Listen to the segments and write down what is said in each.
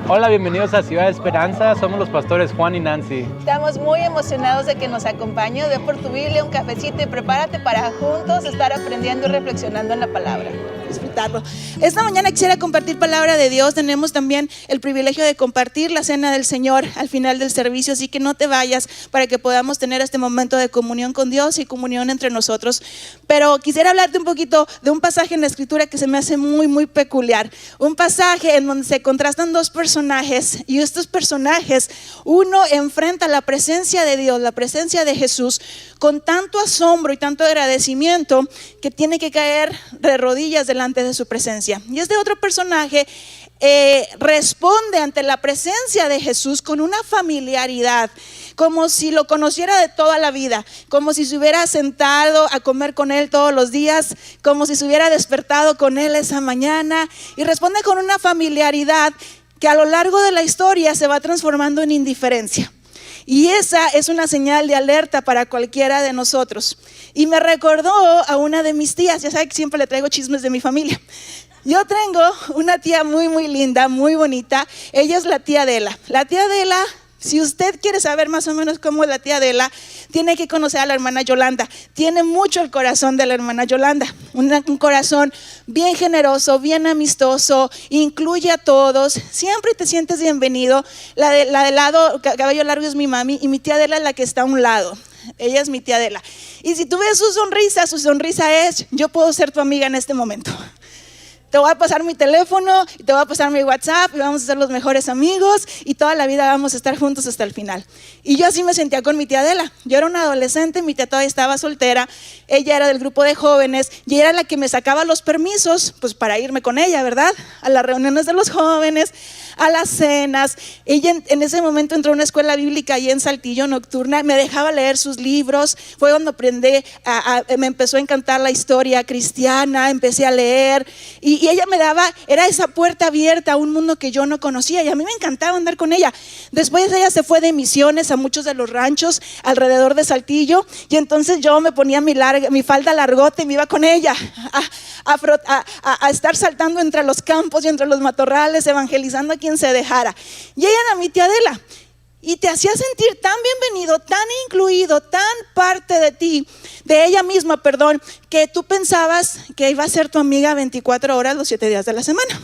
Hola, bienvenidos a Ciudad de Esperanza, somos los pastores Juan y Nancy. Estamos muy emocionados de que nos acompañes. Ve por tu Biblia, un cafecito y prepárate para juntos estar aprendiendo y reflexionando en la palabra. Disfrutarlo. Esta mañana quisiera compartir palabra de Dios. Tenemos también el privilegio de compartir la cena del Señor al final del servicio, así que no te vayas para que podamos tener este momento de comunión con Dios y comunión entre nosotros. Pero quisiera hablarte un poquito de un pasaje en la Escritura que se me hace muy peculiar. Un pasaje en donde se contrastan dos personajes, y estos personajes, uno enfrenta la presencia de Dios, la presencia de Jesús, con tanto asombro y tanto agradecimiento que tiene que caer de rodillas delante de su presencia. Y este otro personaje responde ante la presencia de Jesús con una familiaridad, como si lo conociera de toda la vida, como si se hubiera sentado a comer con él todos los días, como si se hubiera despertado con él esa mañana, y responde con una familiaridad que a lo largo de la historia se va transformando en indiferencia. Y esa es una señal de alerta para cualquiera de nosotros. Y me recordó a una de mis tías. Ya saben que siempre le traigo chismes de mi familia. Yo tengo una tía muy linda, muy bonita. Ella es la tía Adela. La tía Adela, si usted quiere saber más o menos cómo es la tía Adela, tiene que conocer a la hermana Yolanda. Tiene mucho el corazón de la hermana Yolanda. Un corazón bien generoso, bien amistoso, incluye a todos. Siempre te sientes bienvenido. La de lado, cabello largo, es mi mami, y mi tía Adela es la que está a un lado. Ella es mi tía Adela. Y si tú ves su sonrisa es: yo puedo ser tu amiga en este momento. Te voy a pasar mi teléfono, y te voy a pasar mi WhatsApp, y vamos a ser los mejores amigos, y toda la vida vamos a estar juntos hasta el final. Y yo así me sentía con mi tía Adela. Yo era una adolescente, mi tía todavía estaba soltera, ella era del grupo de jóvenes, y era la que me sacaba los permisos, pues para irme con ella, ¿verdad? A las reuniones de los jóvenes, a las cenas. Ella en ese momento entró a una escuela bíblica allí en Saltillo, nocturna, me dejaba leer sus libros. Fue cuando aprendí, me empezó a encantar la historia cristiana, empecé a leer, y ella me daba, era esa puerta abierta a un mundo que yo no conocía, y a mí me encantaba andar con ella. Después ella se fue de misiones a muchos de los ranchos alrededor de Saltillo, y entonces yo me ponía mi falda largota y me iba con ella a estar saltando entre los campos y entre los matorrales, evangelizando a quien se dejara. Y ella era mi tía Adela, y te hacía sentir tan bienvenido, tan incluido, tan parte de ti, de ella misma, perdón, que tú pensabas que iba a ser tu amiga 24 horas los 7 días de la semana.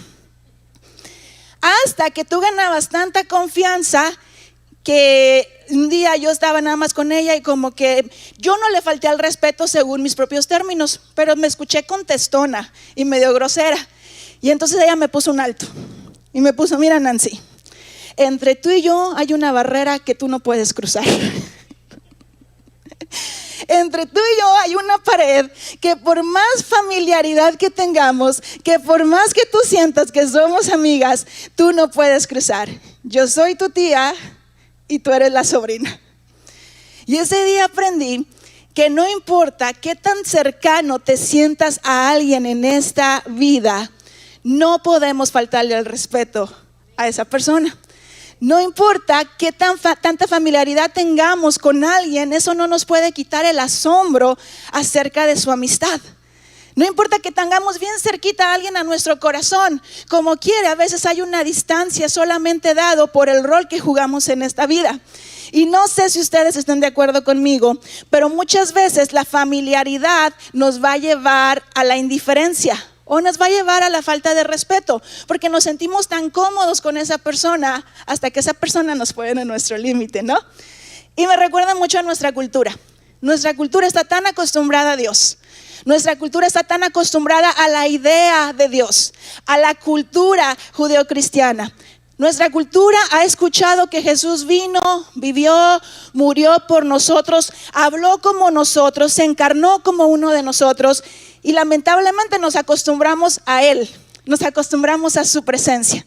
Hasta que tú ganabas tanta confianza que un día yo estaba nada más con ella, y como que yo no le falté al respeto según mis propios términos, pero me escuché contestona y medio grosera. Y entonces ella me puso un alto y me puso: mira, Nancy, entre tú y yo hay una barrera que tú no puedes cruzar. Entre tú y yo hay una pared que por más familiaridad que tengamos, que por más que tú sientas que somos amigas, tú no puedes cruzar. Yo soy tu tía y tú eres la sobrina. Y ese día aprendí que no importa qué tan cercano te sientas a alguien en esta vida, no podemos faltarle el respeto a esa persona. No importa qué tanta familiaridad tengamos con alguien, eso no nos puede quitar el asombro acerca de su amistad. No importa que tengamos bien cerquita a alguien a nuestro corazón, como quiera, a veces hay una distancia solamente dado por el rol que jugamos en esta vida. Y no sé si ustedes están de acuerdo conmigo, pero muchas veces la familiaridad nos va a llevar a la indiferencia, o nos va a llevar a la falta de respeto, porque nos sentimos tan cómodos con esa persona hasta que esa persona nos pone en nuestro límite, ¿no? Y me recuerda mucho a nuestra cultura. Nuestra cultura está tan acostumbrada a Dios. Nuestra cultura está tan acostumbrada a la idea de Dios, a la cultura judeocristiana. Nuestra cultura ha escuchado que Jesús vino, vivió, murió por nosotros, habló como nosotros, se encarnó como uno de nosotros, y lamentablemente nos acostumbramos a Él, nos acostumbramos a su presencia.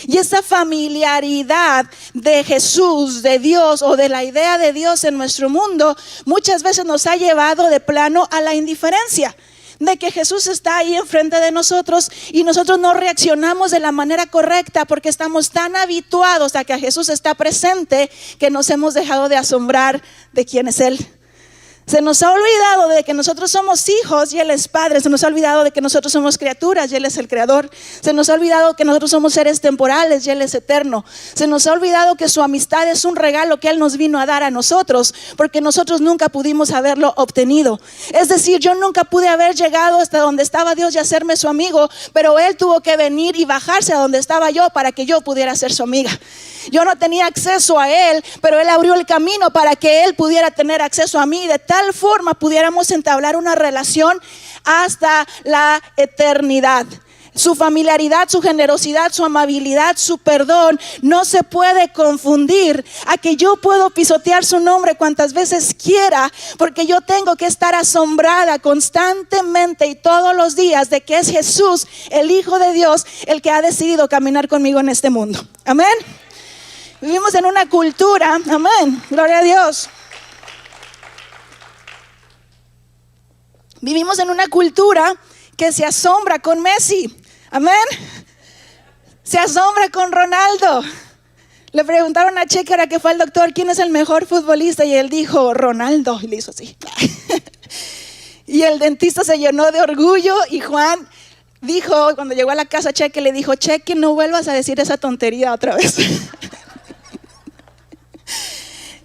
Y esa familiaridad de Jesús, de Dios, o de la idea de Dios en nuestro mundo, muchas veces nos ha llevado de plano a la indiferencia, de que Jesús está ahí enfrente de nosotros y nosotros no reaccionamos de la manera correcta porque estamos tan habituados a que Jesús está presente que nos hemos dejado de asombrar de quién es Él. Se nos ha olvidado de que nosotros somos hijos y Él es Padre. Se nos ha olvidado de que nosotros somos criaturas y Él es el Creador. Se nos ha olvidado que nosotros somos seres temporales y Él es eterno. Se nos ha olvidado que su amistad es un regalo que Él nos vino a dar a nosotros, porque nosotros nunca pudimos haberlo obtenido. Es decir, yo nunca pude haber llegado hasta donde estaba Dios y hacerme su amigo, pero Él tuvo que venir y bajarse a donde estaba yo para que yo pudiera ser su amiga. Yo no tenía acceso a Él, pero Él abrió el camino para que Él pudiera tener acceso a mí. De tal forma pudiéramos entablar una relación hasta la eternidad. Su familiaridad, su generosidad, su amabilidad, su perdón no se puede confundir a que yo puedo pisotear su nombre cuantas veces quiera, porque yo tengo que estar asombrada constantemente y todos los días de que es Jesús, el Hijo de Dios, el que ha decidido caminar conmigo en este mundo. Amén. Vivimos en una cultura, amén, gloria a Dios. Vivimos en una cultura que se asombra con Messi, amén. Se asombra con Ronaldo. Le preguntaron a Cheque ahora que fue al doctor, ¿quién es el mejor futbolista? Y él dijo, Ronaldo, y le hizo así. Y el dentista se llenó de orgullo y Juan dijo, cuando llegó a la casa Cheque, le dijo, Cheque, no vuelvas a decir esa tontería otra vez.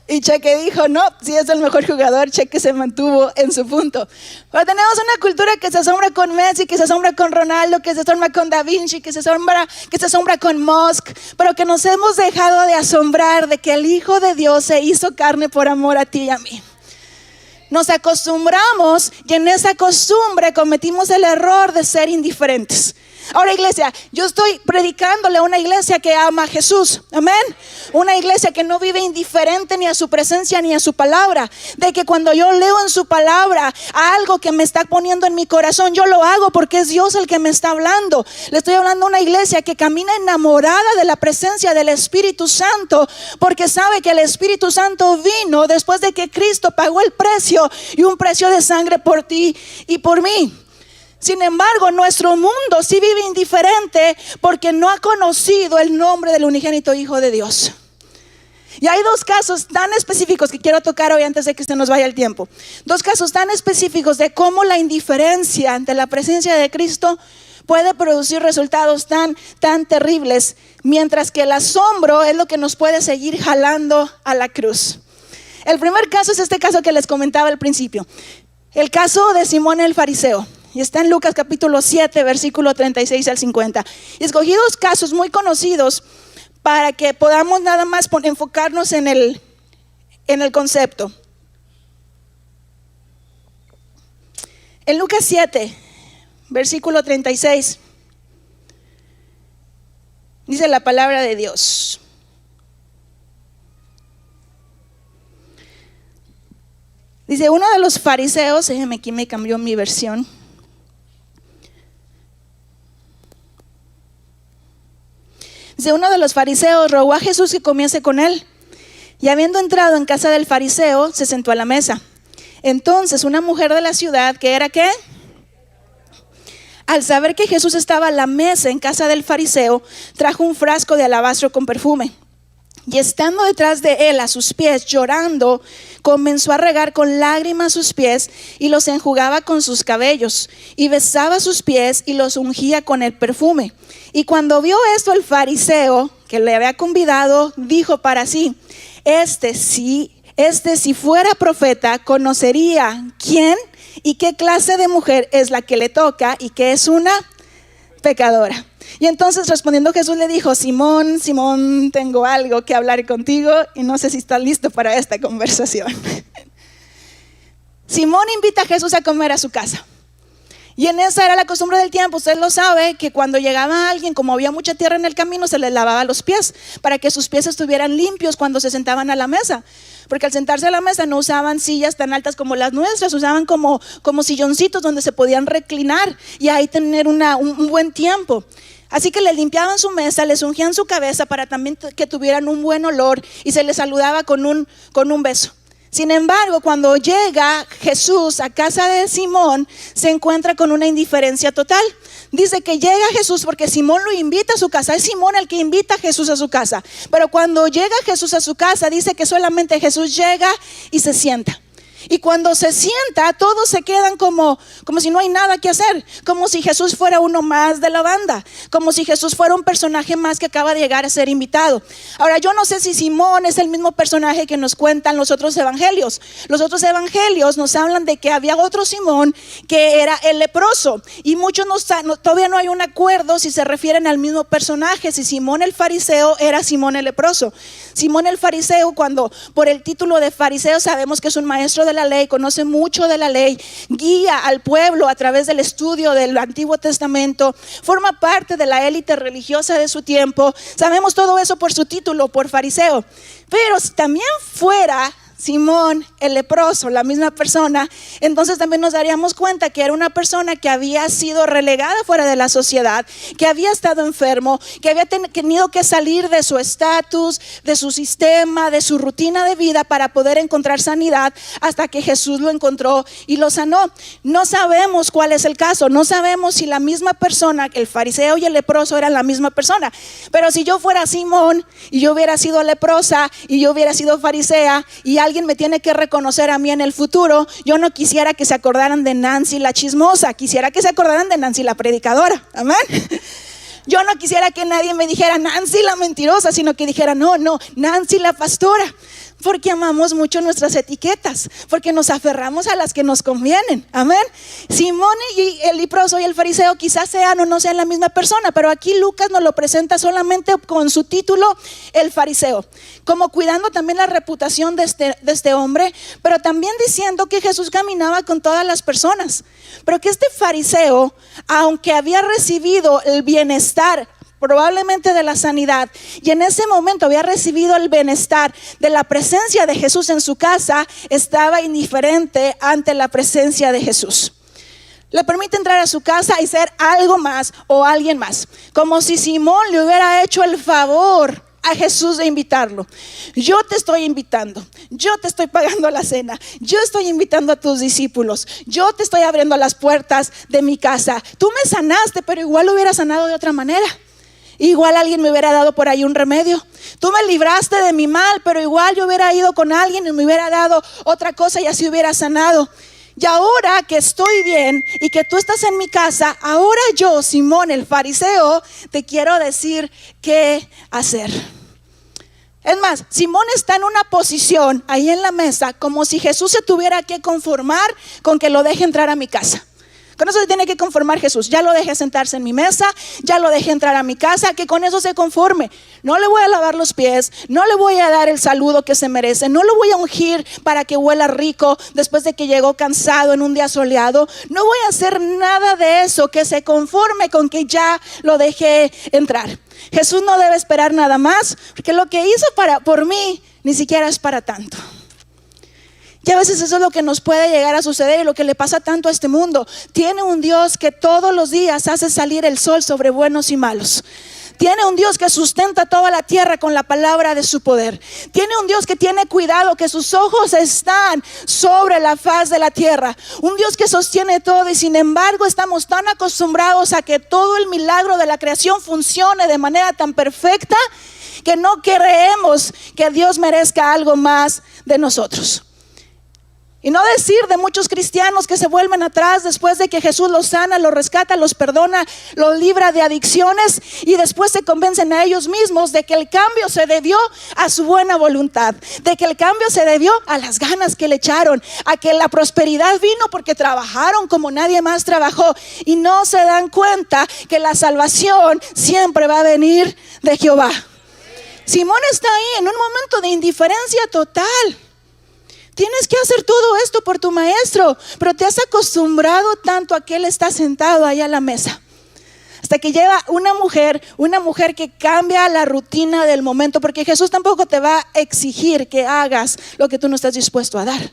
Y Cheque dijo, no, si es el mejor jugador. Cheque se mantuvo en su punto. Pero tenemos una cultura que se asombra con Messi, que se asombra con Ronaldo, que se asombra con Da Vinci, que se asombra con Musk, pero que nos hemos dejado de asombrar de que el Hijo de Dios se hizo carne por amor a ti y a mí. Nos acostumbramos y en esa costumbre cometimos el error de ser indiferentes. Ahora, iglesia, yo estoy predicándole a una iglesia que ama a Jesús, amén. Una iglesia que no vive indiferente ni a su presencia ni a su palabra. De que cuando yo leo en su palabra algo que me está poniendo en mi corazón, yo lo hago porque es Dios el que me está hablando. Le estoy hablando a una iglesia que camina enamorada de la presencia del Espíritu Santo, porque sabe que el Espíritu Santo vino después de que Cristo pagó el precio, y un precio de sangre por ti y por mí. Sin embargo, nuestro mundo sí vive indiferente porque no ha conocido el nombre del unigénito Hijo de Dios. Y hay dos casos tan específicos que quiero tocar hoy antes de que se nos vaya el tiempo. Dos casos tan específicos de cómo la indiferencia ante la presencia de Cristo puede producir resultados tan terribles, mientras que el asombro es lo que nos puede seguir jalando a la cruz. El primer caso es este caso que les comentaba al principio. El caso de Simón el fariseo. Y está en Lucas capítulo 7, versículo 36 al 50. Y escogí dos casos muy conocidos para que podamos nada más enfocarnos en el concepto. En Lucas 7, versículo 36, dice la palabra de Dios. Dice, uno de los fariseos, déjeme, aquí me cambió mi versión. Dice, uno de los fariseos rogó a Jesús que comiese con él. Y habiendo entrado en casa del fariseo, se sentó a la mesa. Entonces una mujer de la ciudad, que era ¿qué? Al saber que Jesús estaba a la mesa en casa del fariseo, trajo un frasco de alabastro con perfume. Y estando detrás de él a sus pies, llorando, comenzó a regar con lágrimas sus pies y los enjugaba con sus cabellos, y besaba sus pies y los ungía con el perfume. Y cuando vio esto el fariseo que le había convidado, dijo para sí, este si fuera profeta, conocería quién y qué clase de mujer es la que le toca y que es una pecadora. Y entonces respondiendo Jesús le dijo, Simón, Simón, tengo algo que hablar contigo y no sé si estás listo para esta conversación. Simón invita a Jesús a comer a su casa. Y en esa era la costumbre del tiempo. Usted lo sabe, que cuando llegaba alguien, como había mucha tierra en el camino, se les lavaba los pies para que sus pies estuvieran limpios cuando se sentaban a la mesa. Porque al sentarse a la mesa no usaban sillas tan altas como las nuestras, usaban como silloncitos donde se podían reclinar y ahí tener un buen tiempo. Así que les limpiaban su mesa, les ungían su cabeza para también que tuvieran un buen olor y se les saludaba con un beso. Sin embargo, cuando llega Jesús a casa de Simón, se encuentra con una indiferencia total. Dice que llega Jesús porque Simón lo invita a su casa. Es Simón el que invita a Jesús a su casa. Pero cuando llega Jesús a su casa, dice que solamente Jesús llega y se sienta. Y cuando se sienta, todos se quedan como si no hay nada que hacer, como si Jesús fuera uno más de la banda, como si Jesús fuera un personaje más que acaba de llegar a ser invitado. Ahora, yo no sé si Simón es el mismo personaje que nos cuentan los otros evangelios. Los otros evangelios nos hablan de que había otro Simón que era el leproso, y muchos todavía no hay un acuerdo si se refieren al mismo personaje, si Simón el fariseo era Simón el leproso. Simón el fariseo, cuando por el título de fariseo sabemos que es un maestro de la ley, conoce mucho de la ley, guía al pueblo a través del estudio del Antiguo Testamento, forma parte de la élite religiosa de su tiempo. Sabemos todo eso por su título, por fariseo. Pero si también fuera Simón el leproso, la misma persona, entonces también nos daríamos cuenta que era una persona que había sido relegada fuera de la sociedad, que había estado enfermo, que había tenido que salir de su estatus, de su sistema, de su rutina de vida para poder encontrar sanidad, hasta que Jesús lo encontró y lo sanó. No sabemos cuál es el caso, no sabemos si la misma persona, el fariseo y el leproso, eran la misma persona. Pero si yo fuera Simón y yo hubiera sido leprosa y yo hubiera sido farisea y alguien me tiene que reconocer a mí en el futuro, yo no quisiera que se acordaran de Nancy la chismosa, quisiera que se acordaran de Nancy la predicadora. Amén. Yo no quisiera que nadie me dijera Nancy la mentirosa, sino que dijera no, Nancy la pastora, porque amamos mucho nuestras etiquetas, porque nos aferramos a las que nos convienen. Amén. Simón y el leproso y el fariseo quizás sean o no sean la misma persona, pero aquí Lucas nos lo presenta solamente con su título, el fariseo, como cuidando también la reputación de este hombre, pero también diciendo que Jesús caminaba con todas las personas, pero que este fariseo, aunque había recibido el bienestar probablemente de la sanidad, y en ese momento había recibido el bienestar de la presencia de Jesús en su casa, estaba indiferente ante la presencia de Jesús. Le permite entrar a su casa y ser algo más o alguien más, como si Simón le hubiera hecho el favor a Jesús de invitarlo. Yo te estoy invitando, yo te estoy pagando la cena, yo estoy invitando a tus discípulos, yo te estoy abriendo las puertas de mi casa. Tú me sanaste, pero igual lo hubiera sanado de otra manera. Igual alguien me hubiera dado por ahí un remedio. Tú me libraste de mi mal, pero igual yo hubiera ido con alguien y me hubiera dado otra cosa y así hubiera sanado. Y ahora que estoy bien y que tú estás en mi casa, ahora yo, Simón el fariseo, te quiero decir qué hacer. Es más, Simón está en una posición ahí en la mesa como si Jesús se tuviera que conformar con que lo deje entrar a mi casa. Con eso se tiene que conformar Jesús. Ya lo dejé sentarse en mi mesa, ya lo dejé entrar a mi casa, que con eso se conforme. No le voy a lavar los pies, no le voy a dar el saludo que se merece, no lo voy a ungir para que huela rico después de que llegó cansado en un día soleado. No voy a hacer nada de eso, que se conforme con que ya lo dejé entrar. Jesús no debe esperar nada más, porque lo que hizo por mí ni siquiera es para tanto. Y a veces eso es lo que nos puede llegar a suceder y lo que le pasa tanto a este mundo. Tiene un Dios que todos los días hace salir el sol sobre buenos y malos. Tiene un Dios que sustenta toda la tierra con la palabra de su poder. Tiene un Dios que tiene cuidado, que sus ojos están sobre la faz de la tierra. Un Dios que sostiene todo, y sin embargo estamos tan acostumbrados a que todo el milagro de la creación funcione de manera tan perfecta que no creemos que Dios merezca algo más de nosotros. Y no decir de muchos cristianos que se vuelven atrás después de que Jesús los sana, los rescata, los perdona, los libra de adicciones, y después se convencen a ellos mismos de que el cambio se debió a su buena voluntad, de que el cambio se debió a las ganas que le echaron, a que la prosperidad vino porque trabajaron como nadie más trabajó, y no se dan cuenta que la salvación siempre va a venir de Jehová. Simón está ahí en un momento de indiferencia total. Tienes que hacer todo esto por tu maestro, pero te has acostumbrado tanto a que él está sentado ahí a la mesa. Hasta que llega una mujer que cambia la rutina del momento, porque Jesús tampoco te va a exigir que hagas lo que tú no estás dispuesto a dar.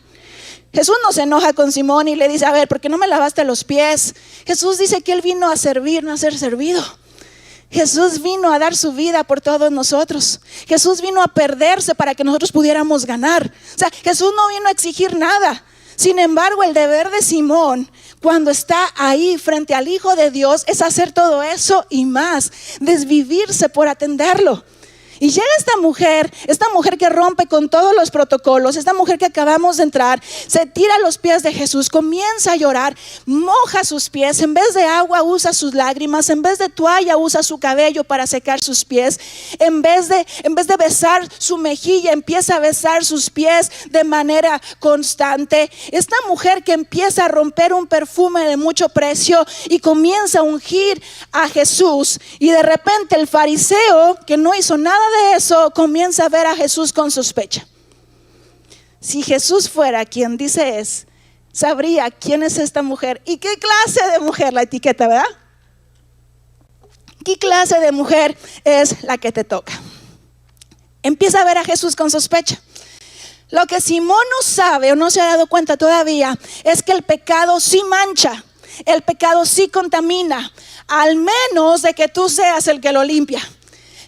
Jesús no se enoja con Simón y le dice, a ver, ¿por qué no me lavaste los pies? Jesús dice que él vino a servir, no a ser servido. Jesús vino a dar su vida por todos nosotros. Jesús vino a perderse para que nosotros pudiéramos ganar. O sea, Jesús no vino a exigir nada. Sin embargo, el deber de Simón, cuando está ahí frente al Hijo de Dios, es hacer todo eso y más, desvivirse por atenderlo. Y llega esta mujer que rompe con todos los protocolos, esta mujer que acabamos de entrar, se tira a los pies de Jesús, comienza a llorar, moja sus pies, en vez de agua usa sus lágrimas, en vez de toalla usa su cabello para secar sus pies, en vez de besar su mejilla, empieza a besar sus pies de manera constante. Esta mujer que empieza a romper un perfume de mucho precio y comienza a ungir a Jesús, y de repente el fariseo que no hizo nada de eso comienza a ver a Jesús con sospecha. Si Jesús fuera quien dice es, sabría quién es esta mujer y qué clase de mujer, la etiqueta, ¿verdad? ¿Qué clase de mujer es la que te toca? Empieza a ver a Jesús con sospecha. Lo que Simón no sabe o no se ha dado cuenta todavía es que el pecado sí mancha, el pecado sí contamina, al menos de que tú seas el que lo limpia.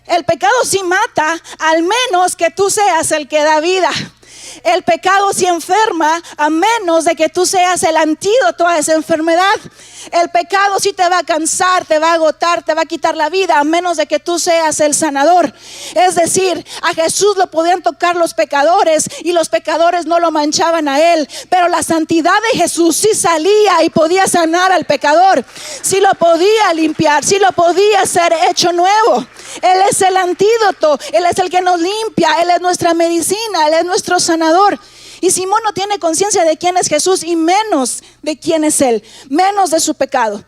El pecado sí mata, al menos que tú seas el que da vida. El pecado sí enferma, a menos de que tú seas el antídoto a esa enfermedad. El pecado sí te va a cansar, te va a agotar, te va a quitar la vida, a menos de que tú seas el sanador. Es decir, a Jesús lo podían tocar los pecadores y los pecadores no lo manchaban a él, pero la santidad de Jesús sí salía y podía sanar al pecador, sí lo podía limpiar, sí lo podía hacer hecho nuevo. Él es el antídoto, Él es el que nos limpia, Él es nuestra medicina, Él es nuestro sanador. Y Simón no tiene conciencia de quién es Jesús y menos de quién es Él, menos de su pecado.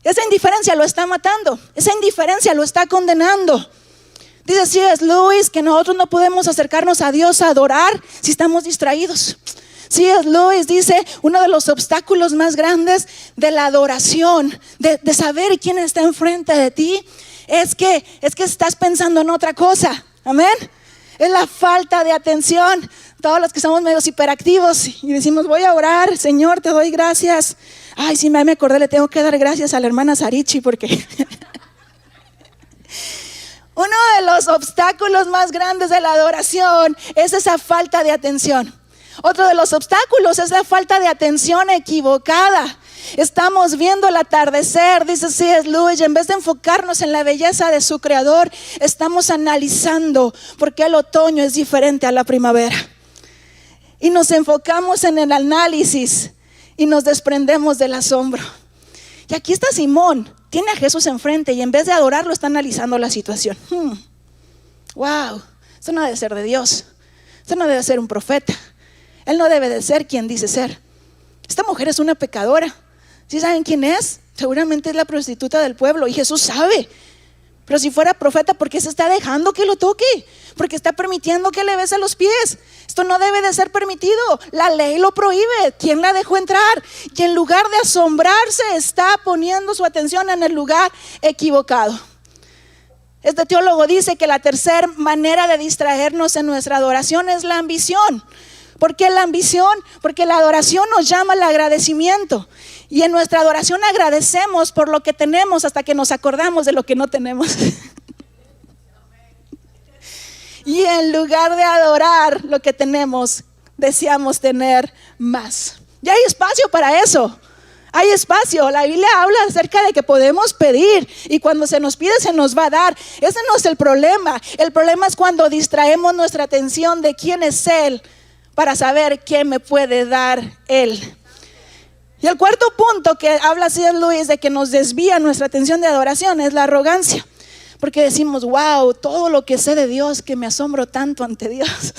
Esa indiferencia lo está matando, esa indiferencia lo está condenando. Dice C.S. Lewis que nosotros no podemos acercarnos a Dios a adorar si estamos distraídos. C.S. Lewis dice, uno de los obstáculos más grandes de la adoración, de saber quién está enfrente de ti, es que estás pensando en otra cosa. Amén. Es la falta de atención. Todos los que somos medios hiperactivos y decimos, voy a orar, Señor, te doy gracias. Ay, sí, me acordé, le tengo que dar gracias a la hermana Sarichi porque uno de los obstáculos más grandes de la adoración es esa falta de atención. Otro de los obstáculos es la falta de atención equivocada. Estamos viendo el atardecer, dice C.S. Lewis, y en vez de enfocarnos en la belleza de su creador, estamos analizando por qué el otoño es diferente a la primavera. Y nos enfocamos en el análisis y nos desprendemos del asombro. Y aquí está Simón, tiene a Jesús enfrente y en vez de adorarlo está analizando la situación. Wow, eso no debe ser de Dios, eso no debe ser un profeta. Él no debe de ser quien dice ser. Esta mujer es una pecadora. ¿Sí saben quién es? Seguramente es la prostituta del pueblo y Jesús sabe. Pero si fuera profeta, ¿por qué se está dejando que lo toque? Porque está permitiendo que le bese los pies. Esto no debe de ser permitido. La ley lo prohíbe. ¿Quién la dejó entrar? Y en lugar de asombrarse, está poniendo su atención en el lugar equivocado. Este teólogo dice que la tercera manera de distraernos en nuestra adoración es la ambición. ¿Por qué la ambición? Porque la adoración nos llama al agradecimiento. Y en nuestra adoración agradecemos por lo que tenemos hasta que nos acordamos de lo que no tenemos. Y en lugar de adorar lo que tenemos, deseamos tener más. Y hay espacio para eso. Hay espacio. La Biblia habla acerca de que podemos pedir y cuando se nos pide se nos va a dar. Ese no es el problema. El problema es cuando distraemos nuestra atención de quién es Él para saber qué me puede dar Él. Y el cuarto punto que habla C.S. Lewis de que nos desvía nuestra atención de adoración es la arrogancia. Porque decimos, wow, todo lo que sé de Dios, que me asombro tanto ante Dios.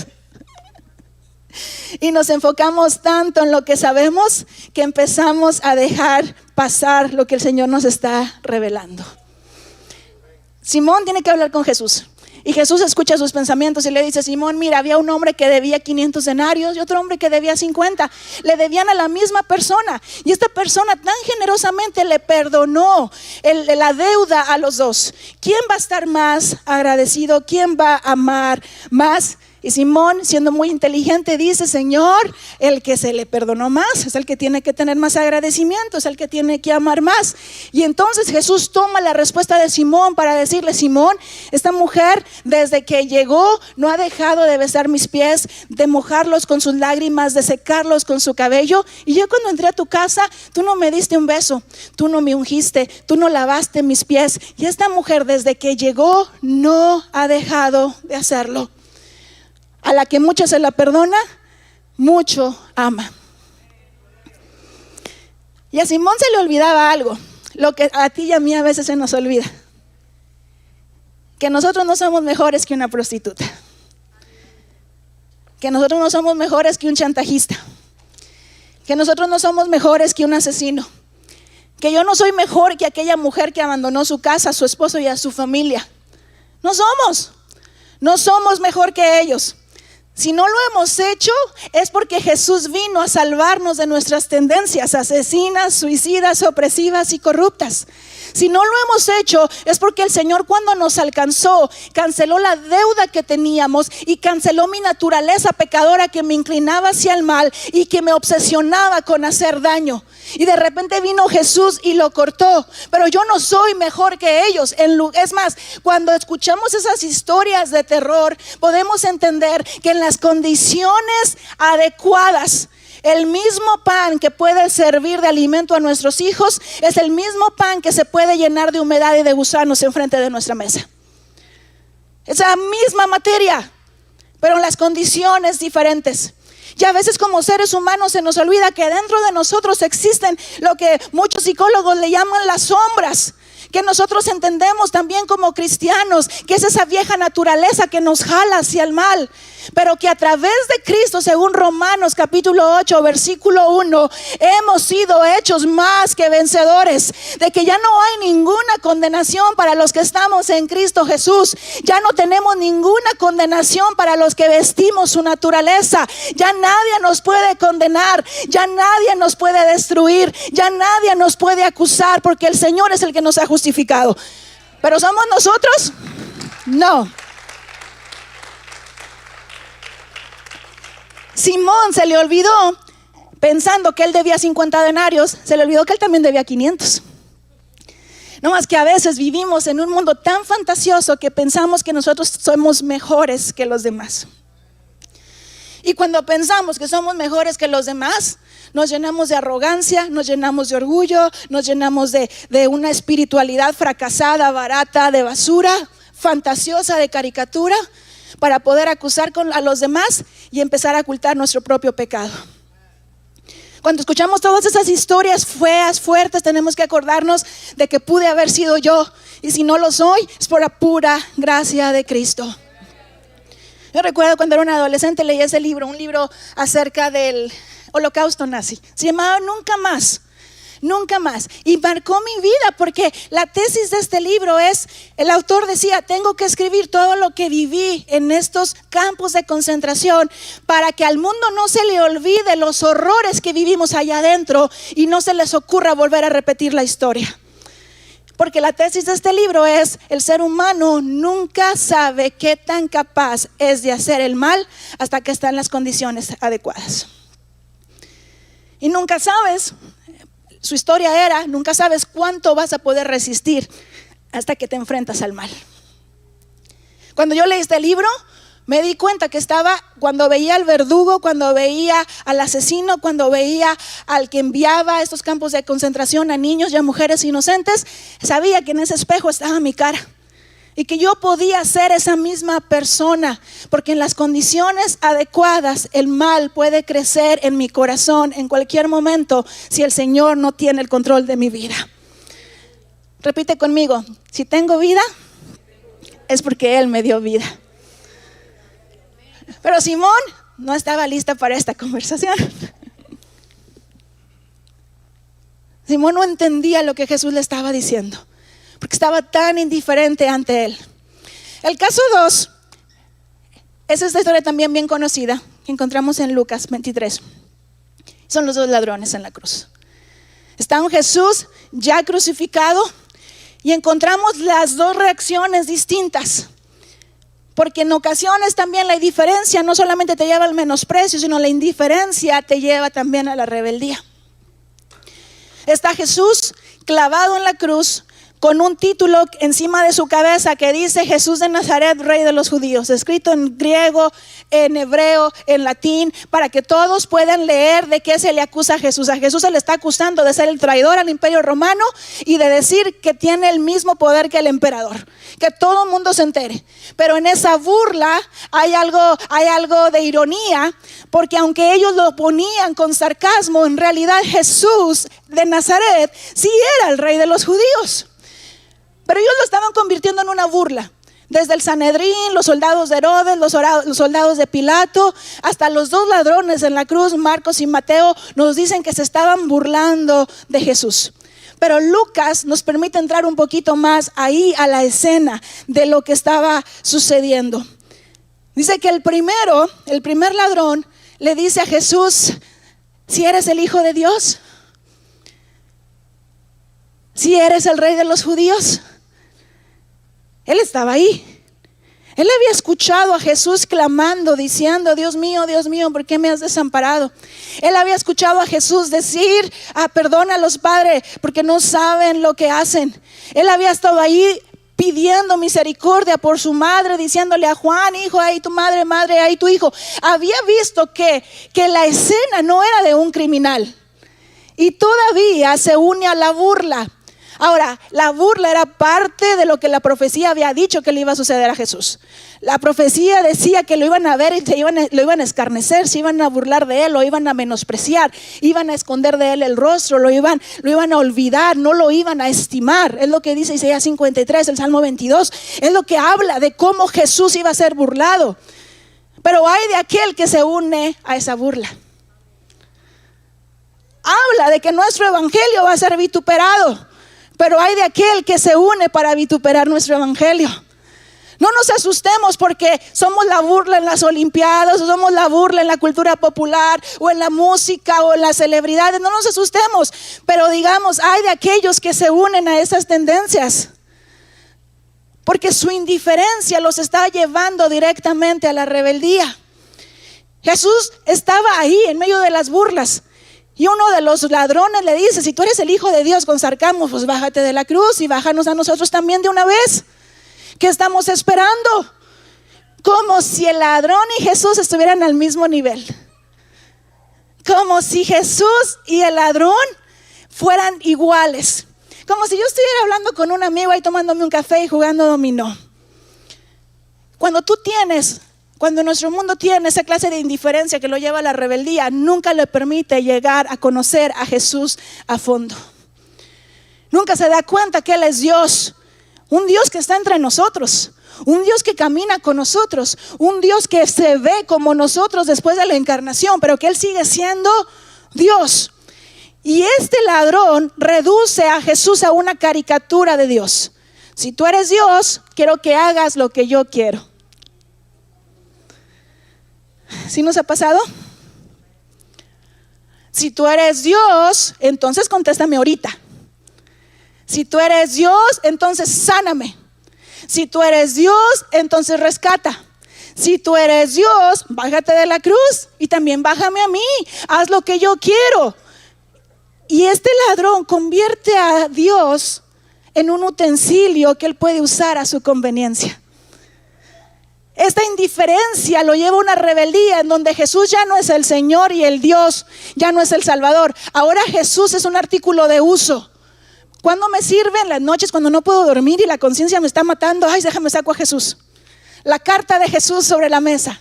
Y nos enfocamos tanto en lo que sabemos que empezamos a dejar pasar lo que el Señor nos está revelando. Simón tiene que hablar con Jesús. Y Jesús escucha sus pensamientos y le dice, Simón, mira, había un hombre que debía 500 denarios y otro hombre que debía 50. Le debían a la misma persona. Y esta persona tan generosamente le perdonó la deuda a los dos. ¿Quién va a estar más agradecido? ¿Quién va a amar más? Y Simón, siendo muy inteligente, dice: Señor, el que se le perdonó más es el que tiene que tener más agradecimiento, es el que tiene que amar más. Y entonces Jesús toma la respuesta de Simón para decirle: Simón, esta mujer desde que llegó no ha dejado de besar mis pies, de mojarlos con sus lágrimas, de secarlos con su cabello. Y yo cuando entré a tu casa, tú no me diste un beso, tú no me ungiste, tú no lavaste mis pies. Y esta mujer desde que llegó no ha dejado de hacerlo. A la que mucho se la perdona, mucho ama. Y a Simón se le olvidaba algo, lo que a ti y a mí a veces se nos olvida: que nosotros no somos mejores que una prostituta, que nosotros no somos mejores que un chantajista, que nosotros no somos mejores que un asesino, que yo no soy mejor que aquella mujer que abandonó su casa, a su esposo y a su familia. No somos mejor que ellos. Si no lo hemos hecho, es porque Jesús vino a salvarnos de nuestras tendencias asesinas, suicidas, opresivas y corruptas. Si no lo hemos hecho, es porque el Señor, cuando nos alcanzó, canceló la deuda que teníamos y canceló mi naturaleza pecadora que me inclinaba hacia el mal y que me obsesionaba con hacer daño. Y de repente vino Jesús y lo cortó. Pero yo no soy mejor que ellos. Es más, cuando escuchamos esas historias de terror, podemos entender que en las condiciones adecuadas, el mismo pan que puede servir de alimento a nuestros hijos es el mismo pan que se puede llenar de humedad y de gusanos enfrente de nuestra mesa. Es la misma materia, pero en las condiciones diferentes. Y a veces como seres humanos se nos olvida que dentro de nosotros existen lo que muchos psicólogos le llaman las sombras, que nosotros entendemos también como cristianos, que es esa vieja naturaleza que nos jala hacia el mal, pero que a través de Cristo, según Romanos capítulo 8 versículo 1, hemos sido hechos más que vencedores, de que ya no hay ninguna condenación para los que estamos en Cristo Jesús. Ya no tenemos ninguna condenación para los que vestimos su naturaleza. Ya nadie nos puede condenar, ya nadie nos puede destruir, ya nadie nos puede acusar, porque el Señor es el que nos ha justificado. ¿Pero somos nosotros? No. Simón se le olvidó, pensando que él debía 50 denarios, se le olvidó que él también debía 500. No más que a veces vivimos en un mundo tan fantasioso que pensamos que nosotros somos mejores que los demás. Y cuando pensamos que somos mejores que los demás, nos llenamos de arrogancia, nos llenamos de orgullo, nos llenamos de una espiritualidad fracasada, barata, de basura, fantasiosa, de caricatura, para poder acusar a los demás y empezar a ocultar nuestro propio pecado. Cuando escuchamos todas esas historias feas, fuertes, tenemos que acordarnos de que pude haber sido yo, y si no lo soy, es por la pura gracia de Cristo. Yo recuerdo cuando era una adolescente, leí ese libro, un libro acerca del holocausto nazi. Se llamaba Nunca Más. Nunca más. Y marcó mi vida, porque la tesis de este libro es, el autor decía: tengo que escribir todo lo que viví en estos campos de concentración para que al mundo no se le olvide los horrores que vivimos allá adentro y no se les ocurra volver a repetir la historia. Porque la tesis de este libro es: el ser humano nunca sabe qué tan capaz es de hacer el mal hasta que está en las condiciones adecuadas. Y nunca sabes, su historia era, nunca sabes cuánto vas a poder resistir hasta que te enfrentas al mal. Cuando yo leí este libro, me di cuenta que estaba, cuando veía al verdugo, cuando veía al asesino, cuando veía al que enviaba a estos campos de concentración a niños y a mujeres inocentes, sabía que en ese espejo estaba mi cara y que yo podía ser esa misma persona, porque en las condiciones adecuadas el mal puede crecer en mi corazón en cualquier momento si el Señor no tiene el control de mi vida. Repite conmigo: si tengo vida, es porque Él me dio vida. Pero Simón no estaba lista para esta conversación. Simón no entendía lo que Jesús le estaba diciendo, porque estaba tan indiferente ante él. El caso 2 es esta historia también bien conocida que encontramos en Lucas 23. Son los dos ladrones en la cruz. Está un Jesús ya crucificado y encontramos las dos reacciones distintas. Porque en ocasiones también la indiferencia no solamente te lleva al menosprecio, sino la indiferencia te lleva también a la rebeldía. Está Jesús clavado en la cruz con un título encima de su cabeza que dice Jesús de Nazaret, Rey de los Judíos, escrito en griego, en hebreo, en latín, para que todos puedan leer de qué se le acusa a Jesús. A Jesús se le está acusando de ser el traidor al imperio romano y de decir que tiene el mismo poder que el emperador, que todo el mundo se entere. Pero en esa burla hay algo de ironía, porque aunque ellos lo ponían con sarcasmo, en realidad Jesús de Nazaret sí era el Rey de los Judíos. Pero ellos lo estaban convirtiendo en una burla. Desde el Sanedrín, los soldados de Herodes, los soldados de Pilato, hasta los dos ladrones en la cruz, Marcos y Mateo, nos dicen que se estaban burlando de Jesús. Pero Lucas nos permite entrar un poquito más ahí a la escena de lo que estaba sucediendo. Dice que el primer ladrón le dice a Jesús, si eres el Hijo de Dios, si eres el Rey de los Judíos. Él estaba ahí. Él había escuchado a Jesús clamando, diciendo, Dios mío, ¿por qué me has desamparado? Él había escuchado a Jesús decir, perdónalos, Padre, porque no saben lo que hacen. Él había estado ahí pidiendo misericordia por su madre, diciéndole a Juan, hijo, ahí tu madre, ahí tu hijo. Había visto que la escena no era de un criminal y todavía se une a la burla. Ahora, la burla era parte de lo que la profecía había dicho que le iba a suceder a Jesús. La profecía decía que lo iban a ver y lo iban a escarnecer, se iban a burlar de él, lo iban a menospreciar, iban a esconder de él el rostro, lo iban a olvidar, no lo iban a estimar. Es lo que dice Isaías 53, el Salmo 22, es lo que habla de cómo Jesús iba a ser burlado. Pero hay de aquel que se une a esa burla. Habla de que nuestro evangelio va a ser vituperado. Pero hay de aquel que se une para vituperar nuestro evangelio. No nos asustemos porque somos la burla en las olimpiadas, o somos la burla en la cultura popular, o en la música, o en las celebridades. No nos asustemos, pero digamos, hay de aquellos que se unen a esas tendencias, porque su indiferencia los está llevando directamente a la rebeldía. Jesús estaba ahí en medio de las burlas. Y uno de los ladrones le dice, si tú eres el Hijo de Dios, con sarcasmo, pues bájate de la cruz y bájanos a nosotros también de una vez. ¿Qué estamos esperando? Como si el ladrón y Jesús estuvieran al mismo nivel. Como si Jesús y el ladrón fueran iguales. Como si yo estuviera hablando con un amigo ahí tomándome un café y jugando dominó. Cuando nuestro mundo tiene esa clase de indiferencia que lo lleva a la rebeldía, nunca le permite llegar a conocer a Jesús a fondo. Nunca se da cuenta que Él es Dios, un Dios que está entre nosotros, un Dios que camina con nosotros, un Dios que se ve como nosotros después de la encarnación, pero que Él sigue siendo Dios. Y este ladrón reduce a Jesús a una caricatura de Dios. Si tú eres Dios, quiero que hagas lo que yo quiero. ¿Sí nos ha pasado? Si tú eres Dios, entonces contéstame ahorita. Si tú eres Dios, entonces sáname. Si tú eres Dios, entonces rescata. Si tú eres Dios, bájate de la cruz y también bájame a mí. Haz lo que yo quiero. Y este ladrón convierte a Dios en un utensilio que él puede usar a su conveniencia. Esta indiferencia lo lleva a una rebeldía en donde Jesús ya no es el Señor y el Dios, ya no es el Salvador. Ahora Jesús es un artículo de uso. ¿Cuándo me sirve? En las noches cuando no puedo dormir y la conciencia me está matando. Ay, déjame saco a Jesús. La carta de Jesús sobre la mesa.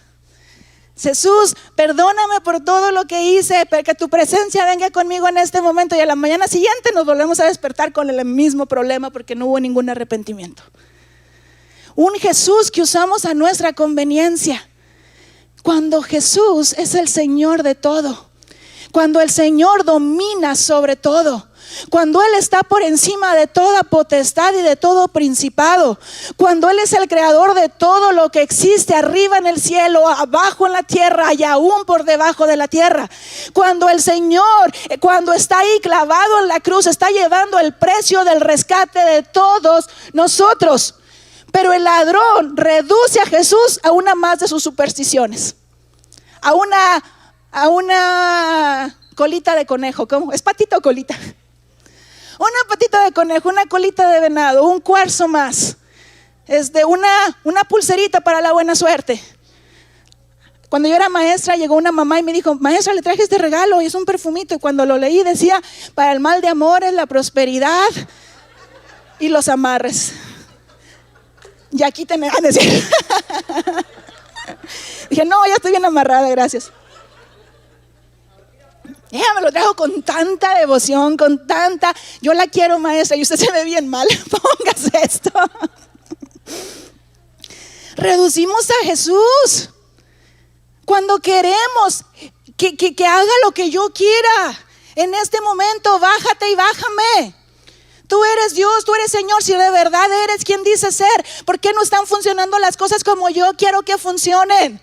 Jesús, perdóname por todo lo que hice, pero que tu presencia venga conmigo en este momento. Y a la mañana siguiente nos volvemos a despertar con el mismo problema porque no hubo ningún arrepentimiento. Un Jesús que usamos a nuestra conveniencia, cuando Jesús es el Señor de todo, cuando el Señor domina sobre todo, cuando Él está por encima de toda potestad y de todo principado, cuando Él es el creador de todo lo que existe arriba en el cielo, abajo en la tierra y aún por debajo de la tierra, cuando el Señor, cuando está ahí clavado en la cruz, está llevando el precio del rescate de todos nosotros. Pero el ladrón reduce a Jesús a una más de sus supersticiones, a una colita de conejo. ¿Cómo? ¿Es patita o colita? Una patita de conejo, una colita de venado, un cuarzo más, una pulserita para la buena suerte. Cuando yo era maestra, llegó una mamá y me dijo: maestra, le traje este regalo y es un perfumito. Y cuando lo leí decía: para el mal de amores, la prosperidad y los amarres. Y aquí te negan decir. Dije: no, ya estoy bien amarrada, gracias. Ella me lo trajo con tanta devoción, con tanta: yo la quiero, maestra, y usted se ve bien mal, póngase esto. Reducimos a Jesús cuando queremos que haga lo que yo quiera. En este momento, bájate y bájame. Tú eres Dios, tú eres Señor. Si de verdad eres quien dices ser, ¿por qué no están funcionando las cosas como yo quiero que funcionen?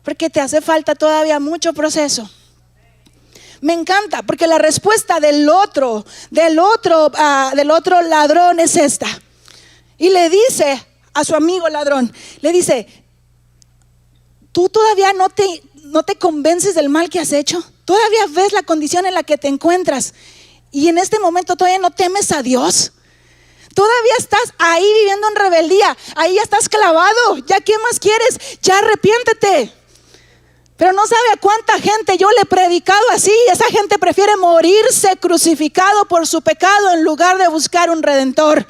Porque te hace falta todavía mucho proceso. Me encanta porque la respuesta del otro ladrón es esta. Y le dice a su amigo ladrón, le dice: ¿tú todavía no te convences del mal que has hecho? ¿Todavía ves la condición en la que te encuentras? Y en este momento todavía no temes a Dios. Todavía estás ahí viviendo en rebeldía. Ahí ya estás clavado. ¿Ya qué más quieres? Ya arrepiéntete. Pero no sabe a cuánta gente yo le he predicado así. Esa gente prefiere morirse crucificado por su pecado en lugar de buscar un redentor.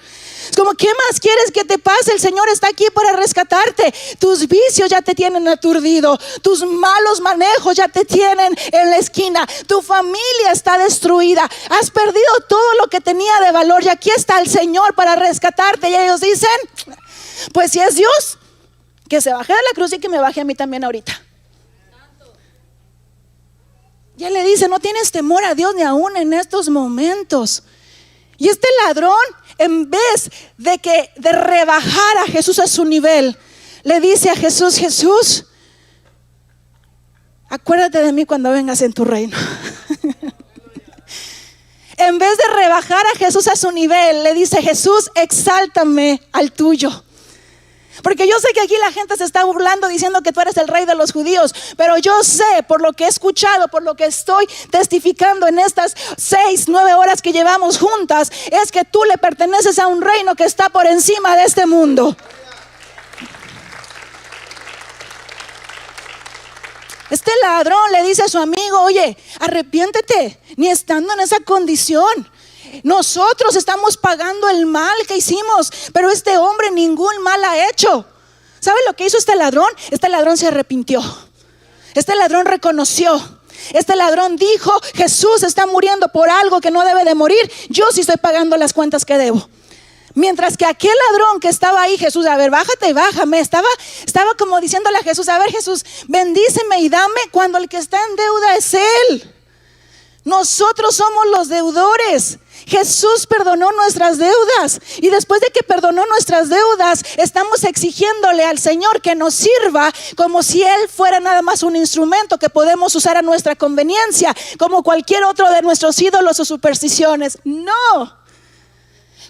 Es como: ¿qué más quieres que te pase? El Señor está aquí para rescatarte. Tus vicios ya te tienen aturdido. Tus malos manejos ya te tienen en la esquina. Tu familia está destruida. Has perdido todo lo que tenía de valor. Y aquí está el Señor para rescatarte. Y ellos dicen: pues si es Dios, que se baje de la cruz y que me baje a mí también ahorita. Ya le dice: no tienes temor a Dios ni aún en estos momentos. Y este ladrón, en vez de rebajar a Jesús a su nivel, le dice a Jesús: Jesús, acuérdate de mí cuando vengas en tu reino. En vez de rebajar a Jesús a su nivel, le dice: Jesús, exáltame al tuyo. Porque yo sé que aquí la gente se está burlando diciendo que tú eres el rey de los judíos, pero yo sé, por lo que he escuchado, por lo que estoy testificando en estas 6-9 horas que llevamos juntas, es que tú le perteneces a un reino que está por encima de este mundo. Este ladrón le dice a su amigo: oye, arrepiéntete, ni estando en esa condición. Nosotros estamos pagando el mal que hicimos, pero este hombre ningún mal ha hecho. ¿Sabe lo que hizo este ladrón? Este ladrón se arrepintió. Este ladrón reconoció. Este ladrón dijo: Jesús está muriendo por algo que no debe de morir. Yo sí estoy pagando las cuentas que debo. Mientras que aquel ladrón que estaba ahí: Jesús, a ver, bájate y bájame. Estaba como diciéndole a Jesús: a ver, Jesús, bendíceme y dame, cuando el que está en deuda es Él. Nosotros somos los deudores. Jesús perdonó nuestras deudas, y después de que perdonó nuestras deudas, estamos exigiéndole al Señor que nos sirva como si Él fuera nada más un instrumento que podemos usar a nuestra conveniencia, como cualquier otro de nuestros ídolos o supersticiones. No.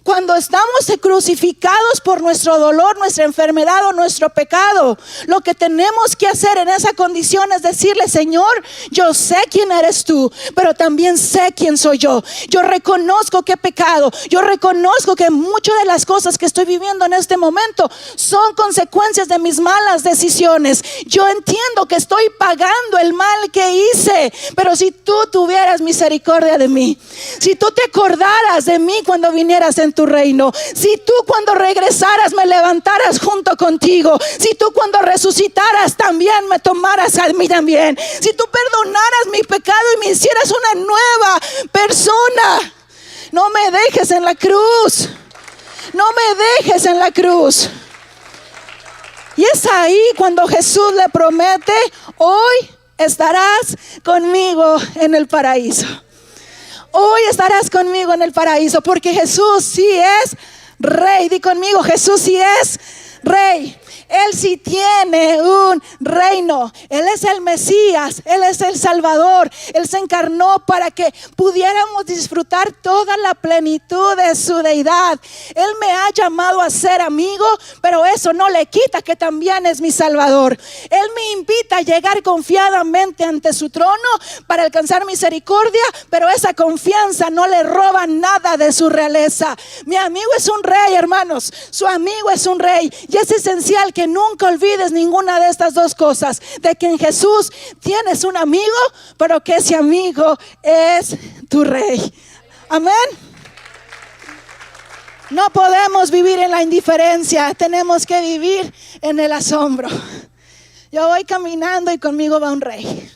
Cuando estamos crucificados por nuestro dolor, nuestra enfermedad o nuestro pecado, lo que tenemos que hacer en esa condición es decirle: Señor, yo sé quién eres tú, pero también sé quién soy yo. Yo reconozco que he pecado. Yo reconozco que muchas de las cosas que estoy viviendo en este momento son consecuencias de mis malas decisiones. Yo entiendo que estoy pagando el mal que hice, pero si tú tuvieras misericordia de mí, si tú te acordaras de mí cuando vinieras en tu reino, si tú cuando regresaras me levantaras junto contigo, si tú cuando resucitaras también me tomaras a mí también, si tú perdonaras mi pecado y me hicieras una nueva persona, no me dejes en la cruz, no me dejes en la cruz. Y es ahí cuando Jesús le promete: hoy estarás conmigo en el paraíso. Hoy estarás conmigo en el paraíso, porque Jesús sí es Rey. Di conmigo: Jesús sí es Rey. Él sí tiene un reino. Él es el Mesías, Él es el Salvador. Él se encarnó para que pudiéramos disfrutar toda la plenitud de su deidad. Él me ha llamado a ser amigo, pero eso no le quita que también es mi Salvador. Él me invita a llegar confiadamente ante su trono para alcanzar misericordia, pero esa confianza no le roba nada de su realeza. Mi amigo es un rey, hermanos. Su amigo es un rey, y es esencial que nunca olvides ninguna de estas dos cosas: de que en Jesús tienes un amigo, pero que ese amigo es tu rey. Amén. No podemos vivir en la indiferencia, tenemos que vivir en el asombro. Yo voy caminando y conmigo va un rey.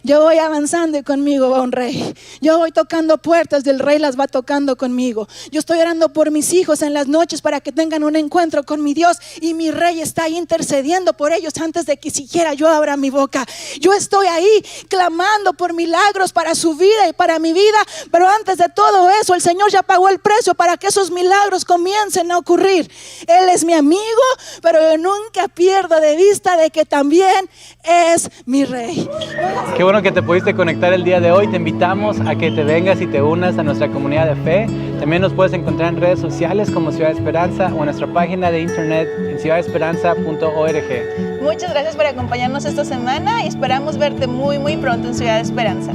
Yo voy avanzando y conmigo va un rey. Yo voy tocando puertas y el rey las va tocando conmigo. Yo estoy orando por mis hijos en las noches para que tengan un encuentro con mi Dios, y mi rey está ahí intercediendo por ellos antes de que siquiera yo abra mi boca. Yo estoy ahí clamando por milagros para su vida y para mi vida, pero antes de todo eso el Señor ya pagó el precio para que esos milagros comiencen a ocurrir. Él es mi amigo, pero yo nunca pierdo de vista de que también es mi rey. Qué bueno que te pudiste conectar el día de hoy. Te invitamos a que te vengas y te unas a nuestra comunidad de fe. También nos puedes encontrar en redes sociales como Ciudad Esperanza o en nuestra página de internet en ciudadesperanza.org. Muchas gracias por acompañarnos esta semana y esperamos verte muy pronto en Ciudad Esperanza.